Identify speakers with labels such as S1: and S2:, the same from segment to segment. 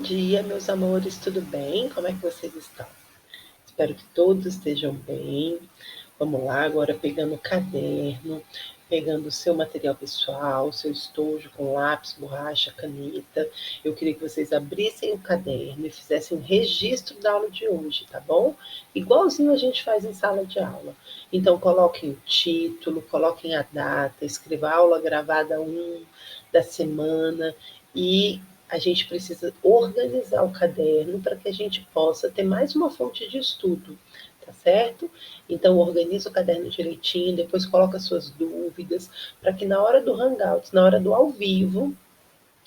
S1: dia, meus amores, tudo bem? Como é que vocês estão? Espero que todos estejam bem. Vamos lá, agora pegando o caderno, pegando o seu material pessoal, seu estojo com lápis, borracha, caneta. Eu queria que vocês abrissem o caderno e fizessem um registro da aula de hoje, tá bom? Igualzinho a gente faz em sala de aula. Então, coloquem o título, coloquem a data, escreva aula gravada 1 da semana e a gente precisa organizar o caderno para que a gente possa ter mais uma fonte de estudo, tá certo? Então, organiza o caderno direitinho, depois coloca suas dúvidas, para que na hora do Hangouts, na hora do ao vivo,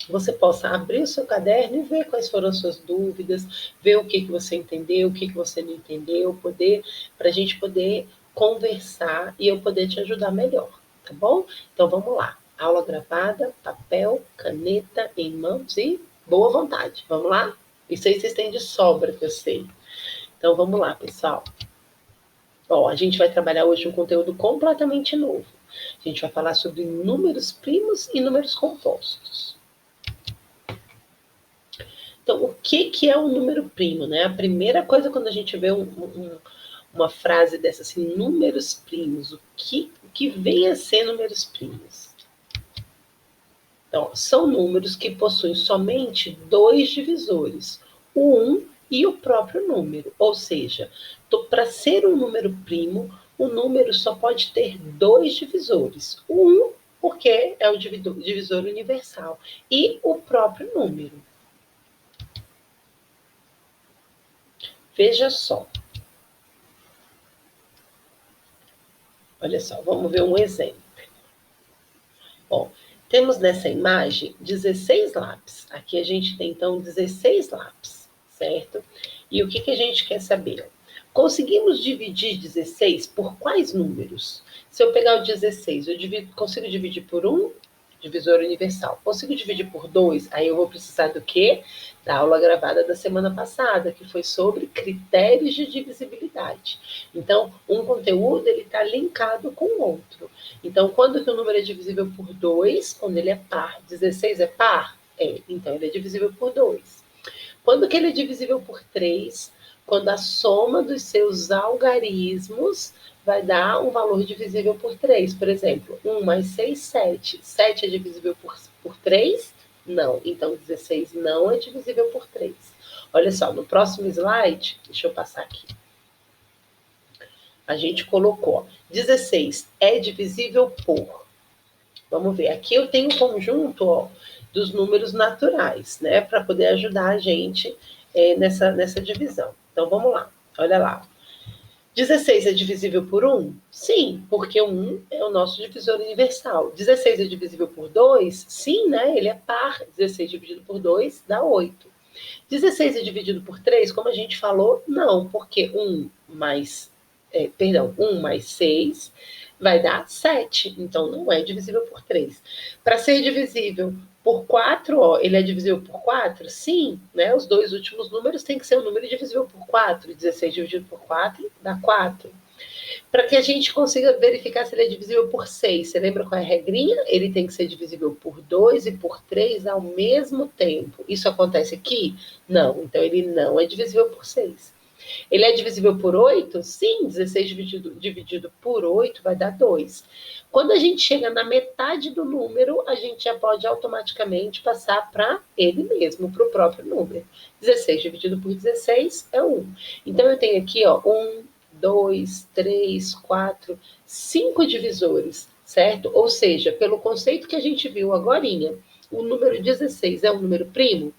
S1: você possa abrir o seu caderno e ver quais foram as suas dúvidas, ver o que você entendeu, o que você não entendeu, para a gente poder conversar e eu poder te ajudar melhor, tá bom? Então, vamos lá. Aula gravada, papel, caneta em mãos e boa vontade. Vamos lá? Isso aí vocês têm de sobra, que eu sei. Então, vamos lá, pessoal. Ó, a gente vai trabalhar hoje um conteúdo completamente novo. A gente vai falar sobre números primos e números compostos. Então, o que é um número primo, né? A primeira coisa quando a gente vê uma frase dessa assim, números primos, o que vem a ser números primos? Então, são números que possuem somente dois divisores, o 1 e o próprio número. Ou seja, para ser um número primo, o número só pode ter dois divisores. O 1, porque é o divisor universal, e o próprio número. Veja só. Olha só, vamos ver um exemplo. Bom, temos nessa imagem 16 lápis. Aqui a gente tem, então, 16 lápis, certo? E o que a gente quer saber? Conseguimos dividir 16 por quais números? Se eu pegar o 16, consigo dividir por 1? Divisor universal. Consigo dividir por 2? Aí eu vou precisar do quê? Da aula gravada da semana passada, que foi sobre critérios de divisibilidade. Então, um conteúdo ele está linkado com o outro. Então, quando que o número é divisível por 2? Quando ele é par. 16 é par? É. Então, ele é divisível por 2. Quando que ele é divisível por 3? Quando a soma dos seus algarismos vai dar um valor divisível por 3. Por exemplo, 1 mais 6, 7. 7 é divisível por 3? Não. Então, 16 não é divisível por 3. Olha só, no próximo slide, deixa eu passar aqui. A gente colocou 16 é divisível por. Vamos ver, aqui eu tenho um conjunto dos números naturais, né? Para poder ajudar a gente nessa divisão. Então, vamos lá. Olha lá. 16 é divisível por 1? Sim, porque 1 é o nosso divisor universal. 16 é divisível por 2? Sim, né? Ele é par. 16 dividido por 2 dá 8. 16 é dividido por 3? Como a gente falou, não, porque 1 mais 6 vai dar 7. Então, não é divisível por 3. Para ser divisível por 4, ó, ele é divisível por 4? Sim, né? Os dois últimos números têm que ser um número divisível por 4. 16 dividido por 4 dá 4. Para que a gente consiga verificar se ele é divisível por 6, você lembra qual é a regrinha? Ele tem que ser divisível por 2 e por 3 ao mesmo tempo. Isso acontece aqui? Não. Então, ele não é divisível por 6. Ele é divisível por 8? Sim, 16 dividido por 8 vai dar 2. Quando a gente chega na metade do número, a gente já pode automaticamente passar para ele mesmo, para o próprio número. 16 dividido por 16 é 1. Então, eu tenho aqui, ó, 1, 2, 3, 4, 5 divisores, certo? Ou seja, pelo conceito que a gente viu agorinha, o número 16 é um número primo?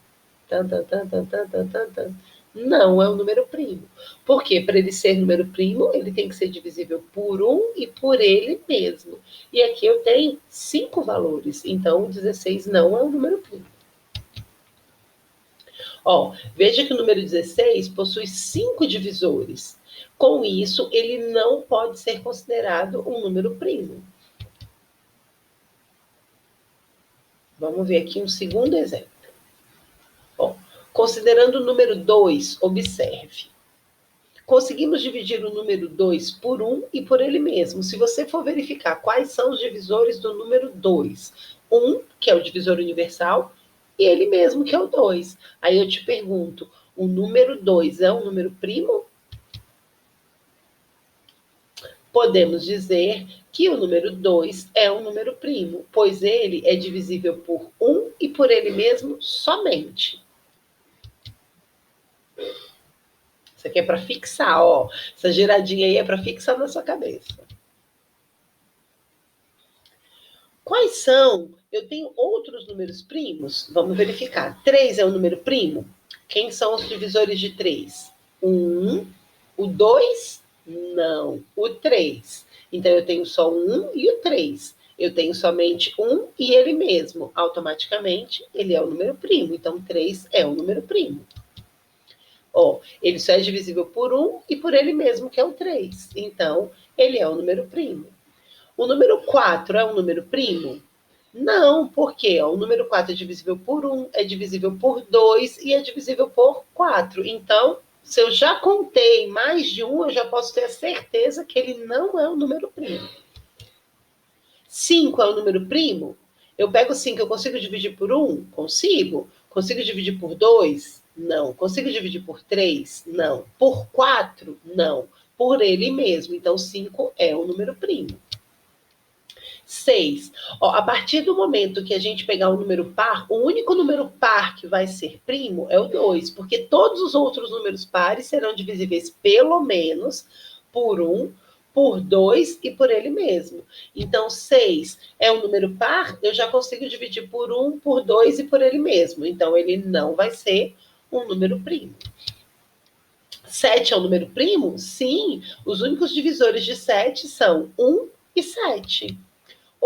S1: Não é um número primo. Porque para ele ser número primo, ele tem que ser divisível por 1 e por ele mesmo. E aqui eu tenho 5 valores, então 16 não é um número primo. Ó, veja que o número 16 possui 5 divisores. Com isso, ele não pode ser considerado um número primo. Vamos ver aqui um segundo exemplo. Bom, considerando o número 2, observe. Conseguimos dividir o número 2 por 1 e por ele mesmo. Se você for verificar quais são os divisores do número 2, 1, que é o divisor universal, e ele mesmo, que é o 2. Aí eu te pergunto, o número 2 é um número primo? Podemos dizer que o número 2 é um número primo, pois ele é divisível por 1 e por ele mesmo somente. Isso aqui é para fixar, ó. Essa giradinha aí é para fixar na sua cabeça. Quais são? Eu tenho outros números primos? Vamos verificar. 3 é um número primo? Quem são os divisores de 3? O 1, o 2? Não. O 3. Então eu tenho só o 1 e o 3. Eu tenho somente 1 e ele mesmo. Automaticamente, ele é o número primo. Então 3 é o número primo. Ó, ele só é divisível por 1 e por ele mesmo, que é o 3. Então, ele é o número primo. O número 4 é um número primo? Não, porque ó, o número 4 é divisível por 1, é divisível por 2 e é divisível por 4. Então, se eu já contei mais de um, eu já posso ter a certeza que ele não é um número primo. 5 é um número primo? Eu pego 5, eu consigo dividir por 1? Consigo. Consigo dividir por 2? Não. Consigo dividir por 3? Não. Por 4? Não. Por ele mesmo. Então, 5 é um número primo. 6. Ó, a partir do momento que a gente pegar um número par, o único número par que vai ser primo é o 2, porque todos os outros números pares serão divisíveis pelo menos por 1, por 2 e por ele mesmo. Então, 6 é um número par, eu já consigo dividir por 1, por 2 e por ele mesmo. Então, ele não vai ser um número primo. 7 é um número primo? Sim, os únicos divisores de 7 são 1 e 7.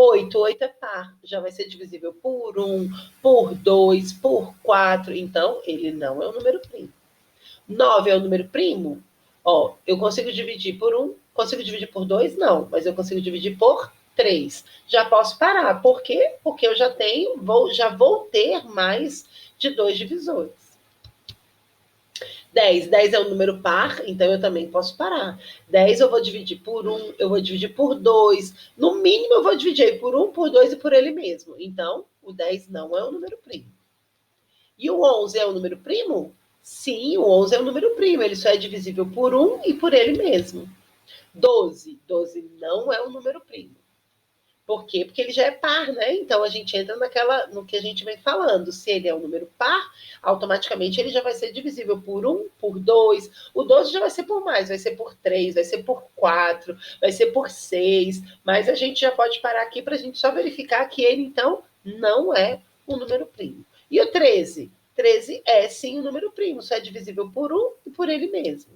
S1: 8 é par, já vai ser divisível por 1, por 2, por 4, então ele não é um número primo. 9 é um número primo? Ó, eu consigo dividir por 1, consigo dividir por 2? Não, mas eu consigo dividir por 3. Já posso parar, por quê? Porque eu já já vou ter mais de 2 divisores. 10 é um número par, então eu também posso parar. 10 eu vou dividir por 1, eu vou dividir por 2. No mínimo, eu vou dividir por 1, por 2 e por ele mesmo. Então, o 10 não é um número primo. E o 11 é um número primo? Sim, o 11 é um número primo. Ele só é divisível por 1 e por ele mesmo. 12 não é um número primo. Por quê? Porque ele já é par, né? Então a gente entra no que a gente vem falando. Se ele é um número par, automaticamente ele já vai ser divisível por 1, por 2. O 12 já vai ser por mais, vai ser por 3, vai ser por 4, vai ser por 6. Mas a gente já pode parar aqui para a gente só verificar que ele, então, não é um número primo. E o 13? 13 é sim um número primo, só é divisível por 1 e por ele mesmo.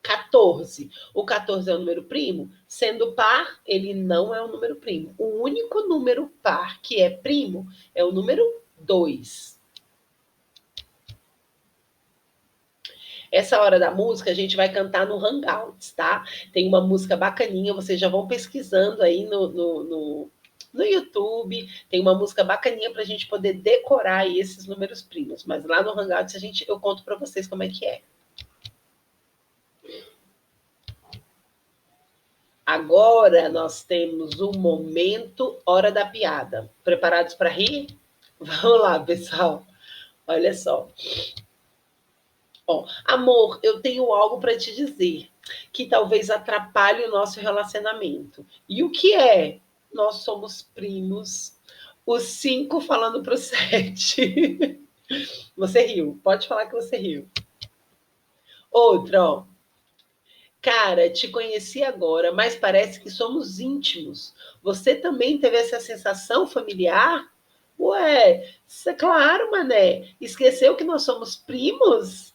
S1: 14. O 14 é um número primo? Sendo par, ele não é um número primo. O único número par que é primo é o número 2. Essa hora da música a gente vai cantar no Hangouts, tá? Tem uma música bacaninha, vocês já vão pesquisando aí no YouTube. Tem uma música bacaninha para a gente poder decorar aí esses números primos. Mas lá no Hangouts eu conto para vocês como é que é. Agora nós temos o momento Hora da Piada. Preparados para rir? Vamos lá, pessoal. Olha só. Ó, amor, eu tenho algo para te dizer que talvez atrapalhe o nosso relacionamento. E o que é? Nós somos primos. Os 5 falando pro 7. Você riu. Pode falar que você riu. Outra, ó. Cara, te conheci agora, mas parece que somos íntimos. Você também teve essa sensação familiar? Ué, claro, mané. Esqueceu que nós somos primos?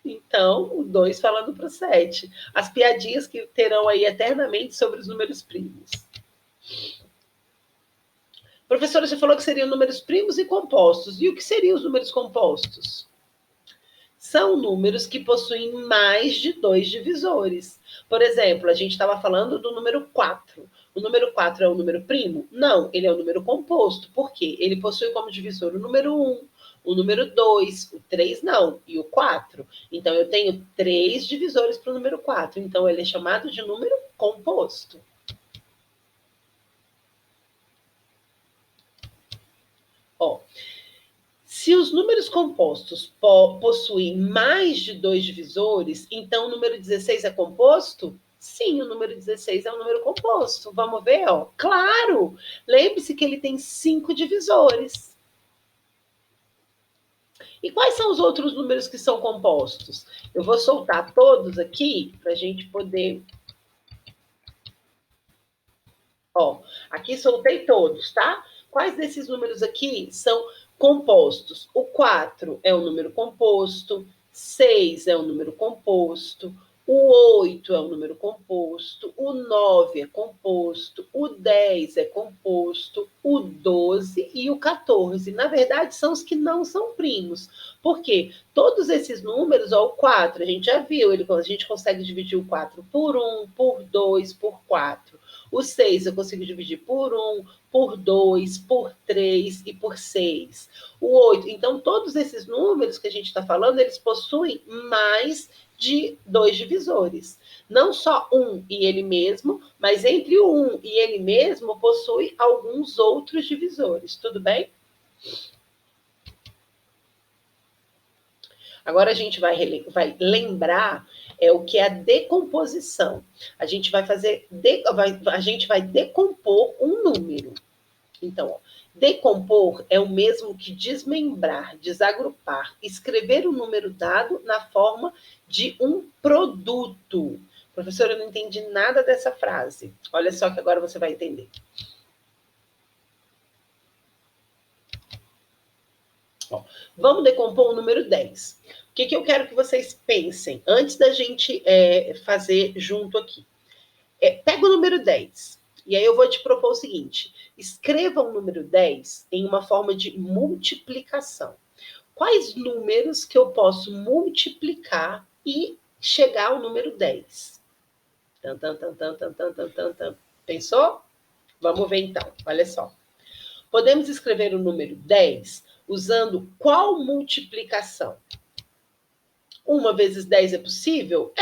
S1: Então, o 2 falando para o 7. As piadinhas que terão aí eternamente sobre os números primos. Professora, você falou que seriam números primos e compostos. E o que seriam os números compostos? São números que possuem mais de 2 divisores. Por exemplo, a gente estava falando do número 4. O número 4 é um número primo? Não, ele é um número composto. Por quê? Ele possui como divisor o número 1, o número 2, o 3 não, e o 4. Então, eu tenho 3 divisores para o número 4. Então, ele é chamado de número composto. Ó, Se os números compostos possuem mais de 2 divisores, então o número 16 é composto? Sim, o número 16 é um número composto. Vamos ver, ó. Claro! Lembre-se que ele tem 5 divisores. E quais são os outros números que são compostos? Eu vou soltar todos aqui para a gente poder. Ó, aqui soltei todos, tá? Quais desses números aqui são compostos? O 4 é um número composto, 6 é um número composto, o 8 é um número composto, o 9 é composto, o 10 é composto, o 12 e o 14. Na verdade, são os que não são primos. Por quê? Todos esses números, ó, o 4, a gente já viu, a gente consegue dividir o 4 por 1, por 2, por 4. O 6 eu consigo dividir por 1, por 2, por 3 e por 6. O 8. Então, todos esses números que a gente está falando, eles possuem mais de 2 divisores. Não só um e ele mesmo, mas entre o 1 e ele mesmo possui alguns outros divisores. Tudo bem? Agora a gente vai lembrar o que é a decomposição. A gente vai fazer, a gente vai decompor um número. Então, ó, decompor é o mesmo que desmembrar, desagrupar, escrever o número dado na forma de um produto. Professora, eu não entendi nada dessa frase. Olha só que agora você vai entender. Ó, vamos decompor o número 10. O que eu quero que vocês pensem antes da gente fazer junto aqui? Pega o número 10. E aí eu vou te propor o seguinte: escreva o número 10 em uma forma de multiplicação. Quais números que eu posso multiplicar e chegar ao número 10? Pensou? Vamos ver então. Olha só. Podemos escrever o número 10 usando qual multiplicação? 1 vezes 10 é possível?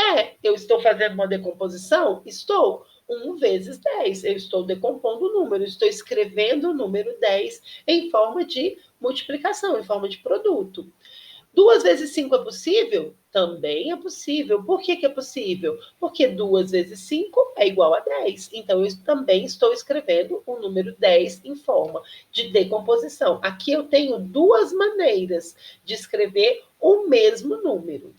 S1: Eu estou fazendo uma decomposição? Estou. 1 vezes 10. Eu estou decompondo o número, estou escrevendo o número 10 em forma de multiplicação, em forma de produto. 2 vezes 5 é possível? Também é possível. Por que é possível? Porque 2 vezes 5 é igual a 10. Então, eu também estou escrevendo o número 10 em forma de decomposição. Aqui eu tenho 2 maneiras de escrever o mesmo número.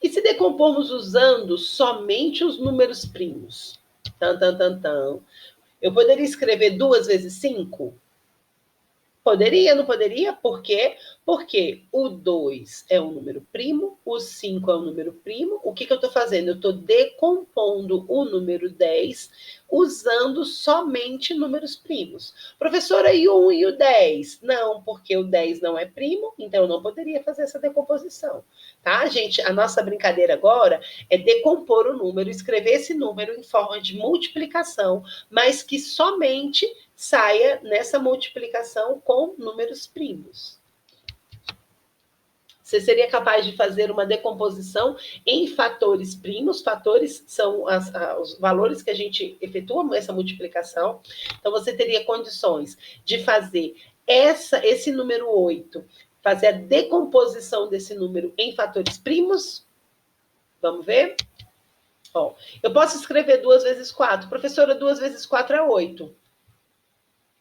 S1: E se decompormos usando somente os números primos? Eu poderia escrever 2 vezes 5? Poderia, não poderia? Por quê? Porque o 2 é um número primo, o 5 é um número primo. O que eu estou fazendo? Eu estou decompondo o número 10 usando somente números primos. Professora, e o 1 e o 10? Não, porque o 10 não é primo, então eu não poderia fazer essa decomposição. Tá, gente? A nossa brincadeira agora é decompor o número, escrever esse número em forma de multiplicação, mas que somente saia nessa multiplicação com números primos. Você seria capaz de fazer uma decomposição em fatores primos? Fatores são os valores que a gente efetua essa multiplicação. Então, você teria condições de fazer esse número 8, fazer a decomposição desse número em fatores primos? Vamos ver? Ó, eu posso escrever 2 vezes 4. Professora, 2 vezes 4 é 8.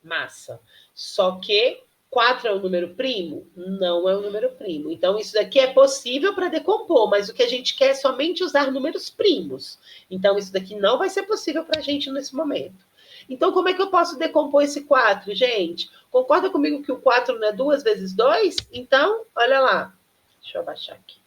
S1: Massa. Só que 4 é um número primo? Não é um número primo. Então, isso daqui é possível para decompor, mas o que a gente quer é somente usar números primos. Então, isso daqui não vai ser possível para a gente nesse momento. Então, como é que eu posso decompor esse 4, gente? Concorda comigo que o 4 não é 2 vezes 2? Então, olha lá. Deixa eu abaixar aqui.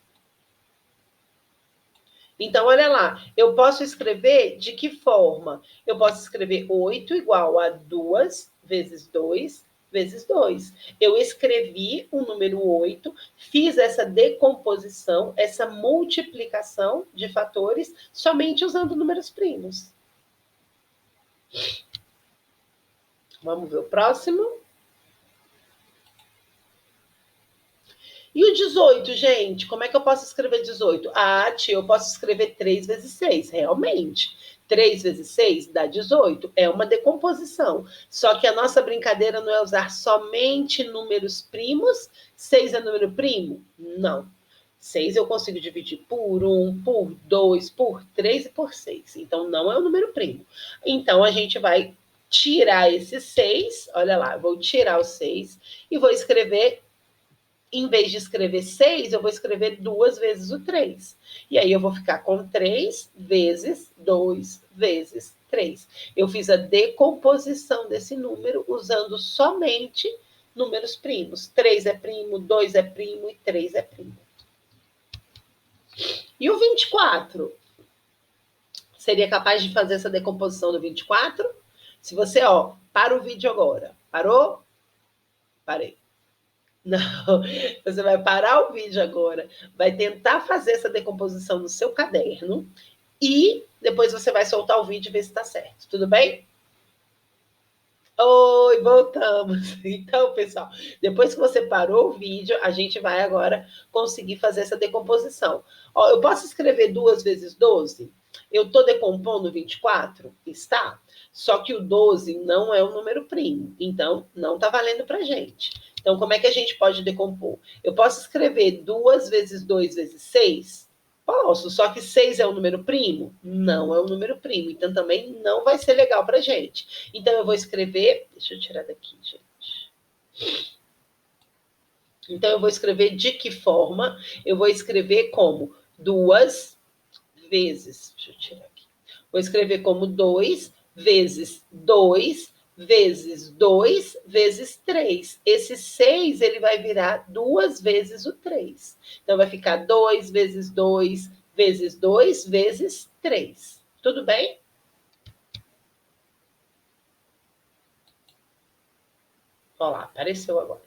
S1: Então, olha lá, eu posso escrever de que forma? Eu posso escrever 8 igual a 2 vezes 2 vezes 2. Eu escrevi o número 8, fiz essa decomposição, essa multiplicação de fatores, somente usando números primos. Vamos ver o próximo. E o 18, gente? Como é que eu posso escrever 18? Ah, tia, eu posso escrever 3 vezes 6, realmente. 3 vezes 6 dá 18. É uma decomposição. Só que a nossa brincadeira não é usar somente números primos. 6 é número primo? Não. 6 eu consigo dividir por 1, por 2, por 3 e por 6. Então, não é um número primo. Então, a gente vai tirar esse 6. Olha lá, vou tirar o 6 e vou escrever, em vez de escrever 6, eu vou escrever 2 vezes o 3. E aí eu vou ficar com 3 vezes 2 vezes 3. Eu fiz a decomposição desse número usando somente números primos. 3 é primo, 2 é primo e 3 é primo. E o 24? Seria capaz de fazer essa decomposição do 24? Se você, para o vídeo agora. Parou? Parei. Não, você vai parar o vídeo agora, vai tentar fazer essa decomposição no seu caderno e depois você vai soltar o vídeo e ver se está certo. Tudo bem? Oi, voltamos. Então, pessoal, depois que você parou o vídeo, a gente vai agora conseguir fazer essa decomposição. Eu posso escrever 2 vezes 12? Eu estou decompondo 24? Está. Só que o 12 não é um número primo, então não está valendo para a gente. Então, como é que a gente pode decompor? Eu posso escrever 2 vezes 2 vezes 6? Posso, só que 6 é um número primo? Não é um número primo, então também não vai ser legal para a gente. Então, eu vou escrever... Deixa eu tirar daqui, gente. Então, eu vou escrever de que forma? Eu vou escrever como 2 vezes... Deixa eu tirar aqui. Vou escrever como 2 vezes 2 vezes 2 vezes 3. Esse 6, ele vai virar 2 vezes o 3. Então, vai ficar 2 vezes 2 vezes 2 vezes 3. Tudo bem? Olha lá, apareceu agora.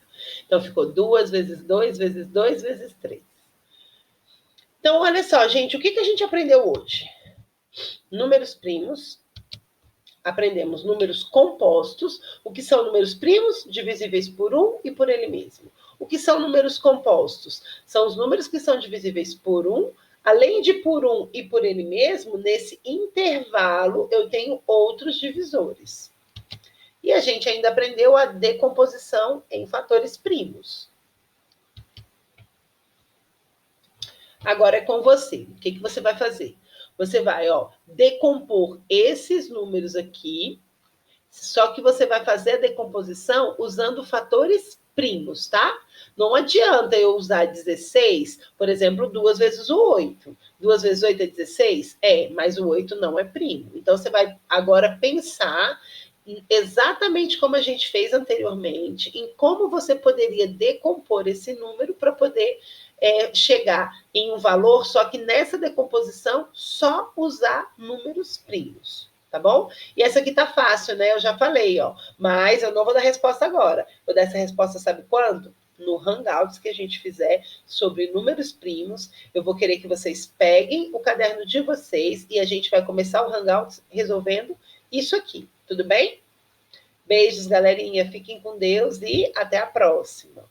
S1: Então, ficou 2 vezes 2 vezes 2 vezes 3. Então, olha só, gente, o que a gente aprendeu hoje? Números primos. Aprendemos números compostos. O que são números primos? Divisíveis por 1 e por ele mesmo. O que são números compostos? São os números que são divisíveis por 1. Além de por 1 e por ele mesmo, nesse intervalo eu tenho outros divisores. E a gente ainda aprendeu a decomposição em fatores primos. Agora é com você. O que você vai fazer? Você vai, decompor esses números aqui, só que você vai fazer a decomposição usando fatores primos, tá? Não adianta eu usar 16, por exemplo, 2 vezes o 8. 2 vezes 8 é 16? É, mas o 8 não é primo. Então, você vai agora pensar exatamente como a gente fez anteriormente, em como você poderia decompor esse número para poder chegar em um valor, só que nessa decomposição, só usar números primos. Tá bom? E essa aqui tá fácil, né? Eu já falei, mas eu não vou dar resposta agora. Vou dar essa resposta, sabe quando? No Hangouts que a gente fizer sobre números primos. Eu vou querer que vocês peguem o caderno de vocês e a gente vai começar o Hangouts resolvendo isso aqui. Tudo bem? Beijos, galerinha. Fiquem com Deus e até a próxima.